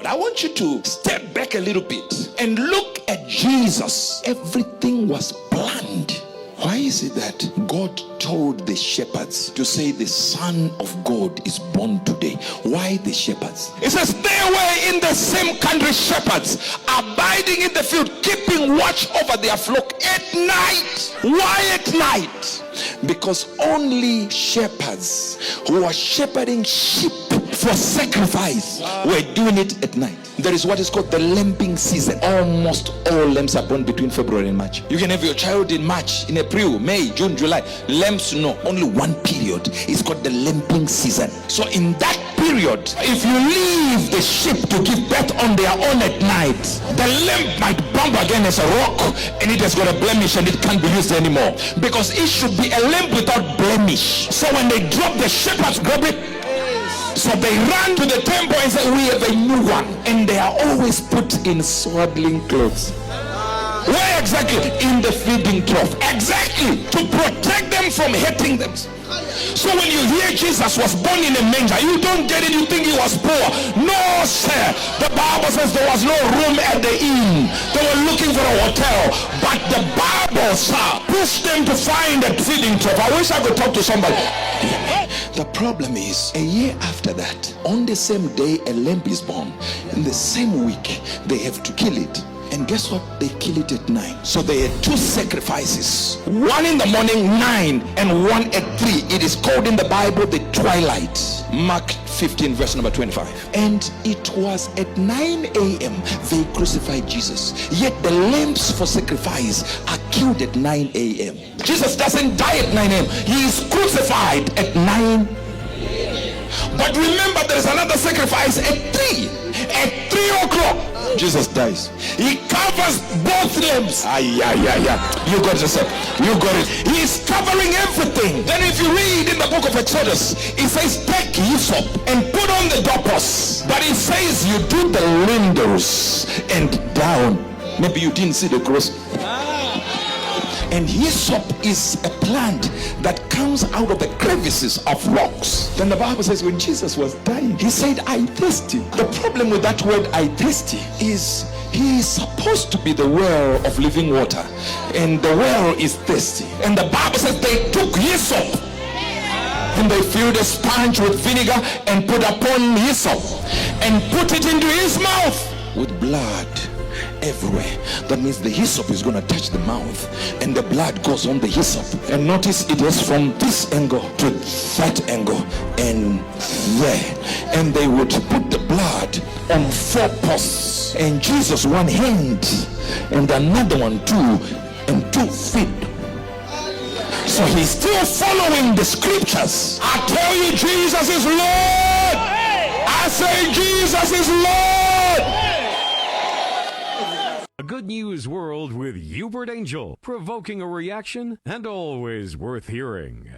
But I want you to step back a little bit and look at Jesus. Everything was planned. Why is it that God told the shepherds to say the Son of God is born today? Why the shepherds? It says they were in the same country, shepherds, abiding in the field, keeping watch over their flock at night. Why at night? Because only shepherds who are shepherding sheep for sacrifice were doing it at night. There is what is called the lambing season. Almost all lambs are born between February and March. You can have your child in March, in April, May, June, July. Lambs, no, only one period is called the lambing season. So in that period, if you leave the sheep to give birth on their own at night, the lamb might bump against a rock and it has got a blemish and it can't be used anymore, because it should be a lamb without blemish. So when they drop, the shepherds grab it. So they run to the temple and say, we have a new one. And they are always put in swaddling clothes. Where exactly? In the feeding trough. Exactly. To protect them from hurting them. So when you hear Jesus was born in a manger, you don't get it, you think he was poor. No, sir. The Bible says there was no room at the inn. They were looking for a hotel. But the Bible, sir, pushed them to find a feeding trough. I wish I could talk to somebody. The problem is, a year after that, on the same day a lamb is born, in the same week, they have to kill it. And guess what? They kill it at 9. So they had 2 sacrifices. One in the morning, 9, and one at 3. It is called in the Bible the twilight. Mark 15 verse number 25. And it was at 9 a.m. they crucified Jesus. Yet the lambs for sacrifice are killed at 9 a.m. Jesus doesn't die at 9 a.m. He is crucified at 9. But remember, there is another sacrifice at 3. At 3 o'clock. Jesus dies. He covers both limbs. You got it, sir. You got it. He is covering everything. Then if you read in the book of Exodus, it says take hyssop and put on the doorposts. But it says you do the lintels and down. Maybe you didn't see the cross. And hyssop is a plant that comes out of the crevices of rocks. Then the Bible says when Jesus was dying, he said, I thirsty. The problem with that word, I thirsty, is he is supposed to be the well of living water. And the well is thirsty. And the Bible says they took hyssop and they filled a sponge with vinegar and put upon hyssop and put it into his mouth with blood everywhere. That means the hyssop is going to touch the mouth and the blood goes on the hyssop. And notice it was from this angle to that angle and there. And they would put the blood on 4 posts, and Jesus one hand and another one 2, and 2 feet. So he's still following the scriptures. I tell you, Jesus is Lord. I say Jesus is Lord. A Good News World with Hubert Angel, provoking a reaction and always worth hearing.